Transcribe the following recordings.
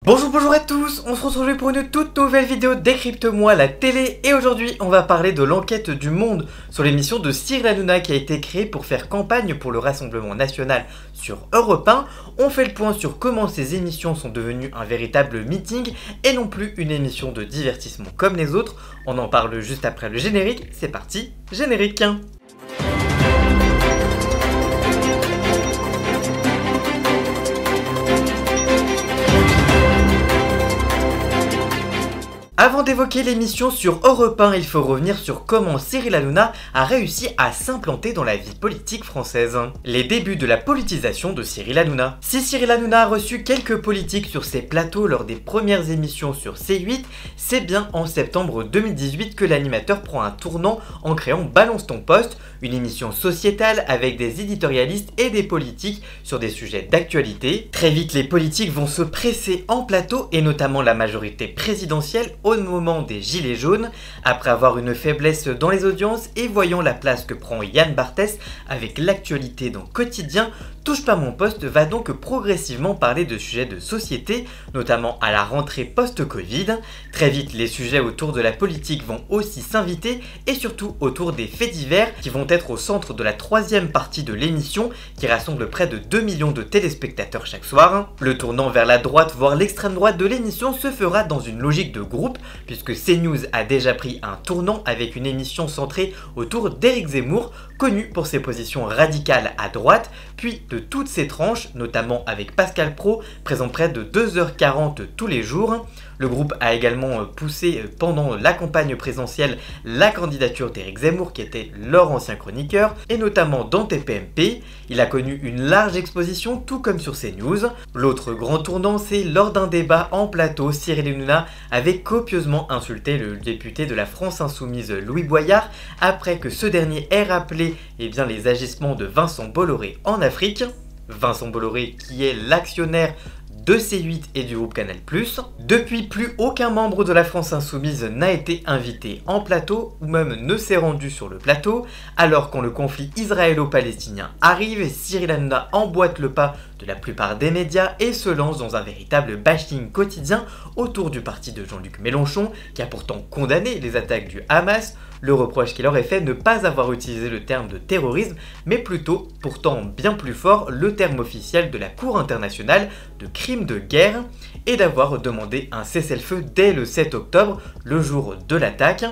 Bonjour à tous, on se retrouve aujourd'hui pour une toute nouvelle vidéo Décrypte-moi la télé et aujourd'hui on va parler de l'enquête du Monde sur l'émission de Cyril Hanouna qui a été créée pour faire campagne pour le Rassemblement National sur Europe 1. On fait le point sur comment ces émissions sont devenues un véritable meeting et non plus une émission de divertissement comme les autres. On en parle juste après le générique, c'est parti, générique. Avant d'évoquer l'émission sur Europe 1, il faut revenir sur comment Cyril Hanouna a réussi à s'implanter dans la vie politique française. Les débuts de la politisation de Cyril Hanouna. Si Cyril Hanouna a reçu quelques politiques sur ses plateaux lors des premières émissions sur C8, c'est bien en septembre 2018 que l'animateur prend un tournant en créant Balance ton poste, une émission sociétale avec des éditorialistes et des politiques sur des sujets d'actualité. Très vite, les politiques vont se presser en plateau et notamment la majorité présidentielle au moment des Gilets jaunes, après avoir une faiblesse dans les audiences et voyant la place que prend Yann Barthès avec l'actualité dans Quotidien, Touche pas mon poste va donc progressivement parler de sujets de société, notamment à la rentrée post-Covid. Très vite, les sujets autour de la politique vont aussi s'inviter et surtout autour des faits divers qui vont être au centre de la troisième partie de l'émission qui rassemble près de 2 millions de téléspectateurs chaque soir. Le tournant vers la droite, voire l'extrême droite de l'émission se fera dans une logique de groupe puisque CNews a déjà pris un tournant avec une émission centrée autour d'Éric Zemmour, connu pour ses positions radicales à droite, puis de toutes ses tranches, notamment avec Pascal Praud, présent près de 2h40 tous les jours. Le groupe a également poussé pendant la campagne présidentielle la candidature d'Éric Zemmour qui était leur ancien chroniqueur et notamment dans TPMP. Il a connu une large exposition tout comme sur CNews. L'autre grand tournant c'est lors d'un débat en plateau, Cyril Hanouna avait copieusement insulté le député de la France Insoumise Louis Boyard après que ce dernier ait rappelé les agissements de Vincent Bolloré en Afrique. Vincent Bolloré qui est l'actionnaire de C8 et du groupe Canal+. Depuis, plus aucun membre de la France Insoumise n'a été invité en plateau ou même ne s'est rendu sur le plateau, alors quand le conflit israélo-palestinien arrive, Cyril Hanouna emboîte le pas de la plupart des médias et se lance dans un véritable bashing quotidien autour du parti de Jean-Luc Mélenchon, qui a pourtant condamné les attaques du Hamas, le reproche qu'il aurait fait ne pas avoir utilisé le terme de terrorisme, mais plutôt, pourtant bien plus fort, le terme officiel de la Cour internationale de crimes de guerre, et d'avoir demandé un cessez-le-feu dès le 7 octobre, le jour de l'attaque.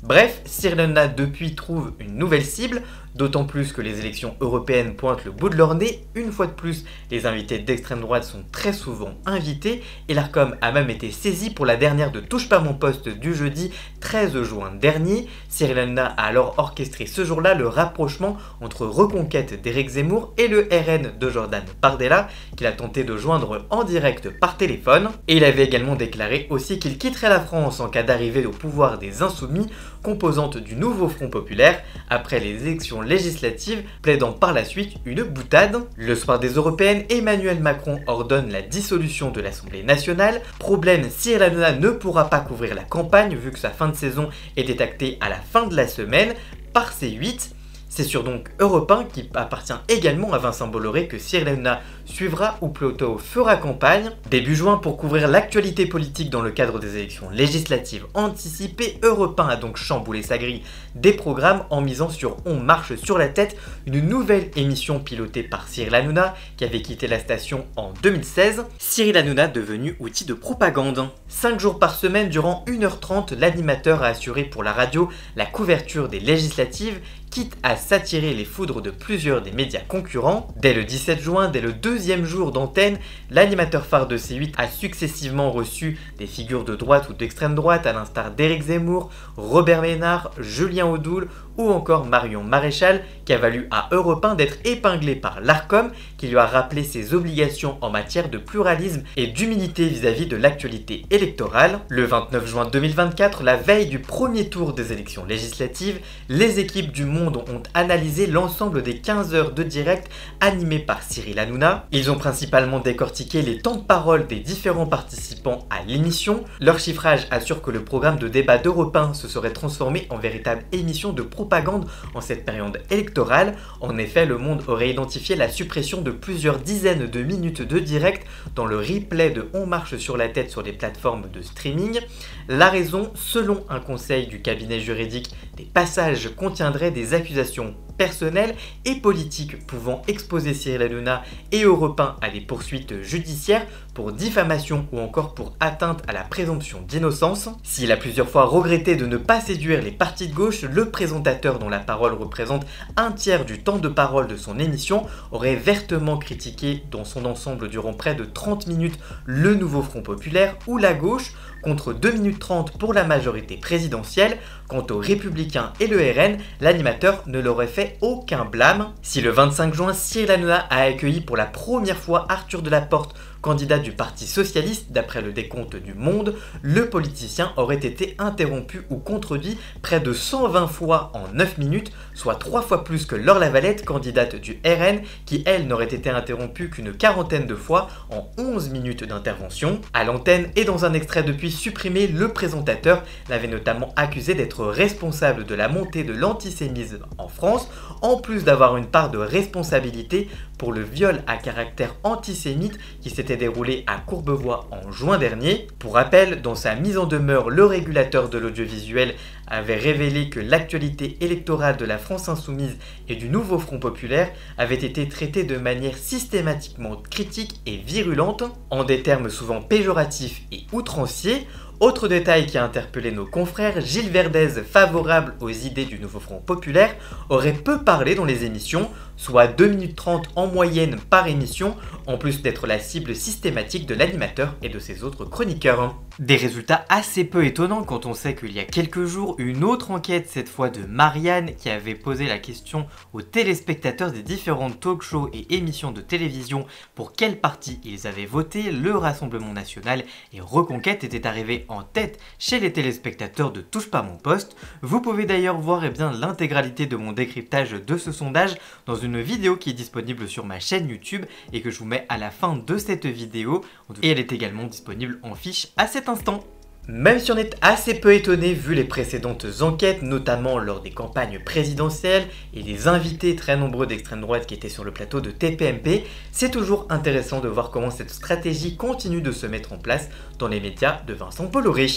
Bref, Cyril Hanouna depuis trouve une nouvelle cible, d'autant plus que les élections européennes pointent le bout de leur nez. Une fois de plus, les invités d'extrême droite sont très souvent invités et l'Arcom a même été saisi pour la dernière de Touche pas mon poste du jeudi 13 juin dernier. Cyril Hanouna a alors orchestré ce jour-là le rapprochement entre Reconquête d'Éric Zemmour et le RN de Jordan Bardella qu'il a tenté de joindre en direct par téléphone. Et il avait également déclaré aussi qu'il quitterait la France en cas d'arrivée au pouvoir des Insoumis, composante du nouveau Front Populaire, après les élections législatives, plaidant par la suite une boutade. Le soir des européennes, Emmanuel Macron ordonne la dissolution de l'Assemblée nationale. Problème, Cyril Hanouna ne pourra pas couvrir la campagne vu que sa fin de saison était actée à la fin de la semaine par C8. C'est sur donc Europe 1 qui appartient également à Vincent Bolloré que Cyril Hanouna suivra ou plutôt fera campagne. Début juin, pour couvrir l'actualité politique dans le cadre des élections législatives anticipées, Europe 1 a donc chamboulé sa grille des programmes en misant sur On marche sur la tête, une nouvelle émission pilotée par Cyril Hanouna qui avait quitté la station en 2016. Cyril Hanouna devenu outil de propagande. 5 jours par semaine, durant 1h30, l'animateur a assuré pour la radio la couverture des législatives, quitte à s'attirer les foudres de plusieurs des médias concurrents. Dès le 17 juin, dès le deuxième jour d'antenne, l'animateur phare de C8 a successivement reçu des figures de droite ou d'extrême droite à l'instar d'Éric Zemmour, Robert Ménard, Julien Audoul ou encore Marion Maréchal, qui a valu à Europe 1 d'être épinglé par l'Arcom, qui lui a rappelé ses obligations en matière de pluralisme et d'humilité vis-à-vis de l'actualité électorale. Le 29 juin 2024, la veille du premier tour des élections législatives, les équipes du Monde ont analysé l'ensemble des 15 heures de direct animées par Cyril Hanouna. Hanouna. Ils ont principalement décortiqué les temps de parole des différents participants à l'émission. Leur chiffrage assure que le programme de débat d'Europe 1 se serait transformé en véritable émission de propagande en cette période électorale. En effet, Le Monde aurait identifié la suppression de plusieurs dizaines de minutes de direct dans le replay de On marche sur la tête sur les plateformes de streaming. La raison, selon un conseil du cabinet juridique, des passages contiendraient des accusations personnelles et politiques pouvant exposer Cyril Hanouna et Europe 1 à des poursuites judiciaires pour diffamation ou encore pour atteinte à la présomption d'innocence. S'il a plusieurs fois regretté de ne pas séduire les partis de gauche, le présentateur dont la parole représente un tiers du temps de parole de son émission aurait vertement critiqué dans son ensemble durant près de 30 minutes le nouveau Front Populaire ou la gauche, contre 2 minutes 30 pour la majorité présidentielle. Quant aux Républicains et le RN, l'animateur ne leur aurait fait aucun blâme. Si le 25 juin, Cyril Hanouna a accueilli pour la première fois Arthur Delaporte, candidat du Parti Socialiste d'après le décompte du Monde, le politicien aurait été interrompu ou contredit près de 120 fois en 9 minutes, soit 3 fois plus que Laure Lavalette, candidate du RN, qui elle n'aurait été interrompue qu'une quarantaine de fois en 11 minutes d'intervention. À l'antenne et dans un extrait depuis supprimé, le présentateur l'avait notamment accusé d'être responsable de la montée de l'antisémitisme en France, en plus d'avoir une part de responsabilité pour le viol à caractère antisémite qui s'était déroulé à Courbevoie en juin dernier. Pour rappel, dans sa mise en demeure, le régulateur de l'audiovisuel avait révélé que l'actualité électorale de la France Insoumise et du nouveau Front Populaire avait été traitée de manière systématiquement critique et virulente, en des termes souvent péjoratifs et outranciers. Autre détail qui a interpellé nos confrères, Gilles Verdez, favorable aux idées du nouveau Front Populaire, aurait peu parlé dans les émissions, soit 2 minutes 30 en moyenne par émission, en plus d'être la cible systématique de l'animateur et de ses autres chroniqueurs. Des résultats assez peu étonnants quand on sait qu'il y a quelques jours, une autre enquête, cette fois de Marianne, qui avait posé la question aux téléspectateurs des différentes talk-shows et émissions de télévision pour quel parti ils avaient voté. Le Rassemblement National et Reconquête étaient arrivés en tête chez les téléspectateurs de Touche pas mon poste. Vous pouvez d'ailleurs voir l'intégralité de mon décryptage de ce sondage dans une vidéo qui est disponible sur ma chaîne YouTube et que je vous mets à la fin de cette vidéo, et elle est également disponible en fiche à cet instant. Même si on est assez peu étonné vu les précédentes enquêtes, notamment lors des campagnes présidentielles et les invités très nombreux d'extrême droite qui étaient sur le plateau de TPMP, c'est toujours intéressant de voir comment cette stratégie continue de se mettre en place dans les médias de Vincent Bolloré.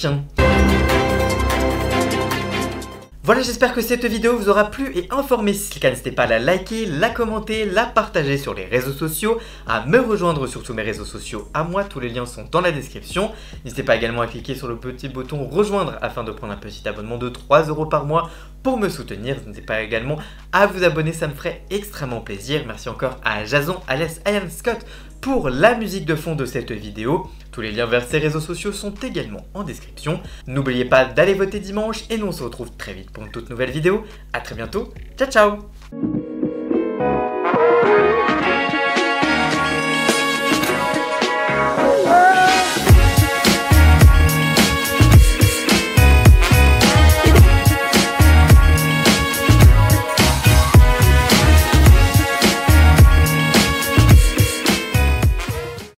Voilà, j'espère que cette vidéo vous aura plu et informé. Si c'est le cas, n'hésitez pas à la liker, la commenter, la partager sur les réseaux sociaux, à me rejoindre sur tous mes réseaux sociaux à moi, tous les liens sont dans la description. N'hésitez pas également à cliquer sur le petit bouton rejoindre afin de prendre un petit abonnement de 3 € par mois pour me soutenir. N'hésitez pas également à vous abonner, ça me ferait extrêmement plaisir. Merci encore à Jason, Alès, Ian Scott pour la musique de fond de cette vidéo. Tous les liens vers ces réseaux sociaux sont également en description. N'oubliez pas d'aller voter dimanche et nous on se retrouve très vite pour une toute nouvelle vidéo. A très bientôt, ciao ciao.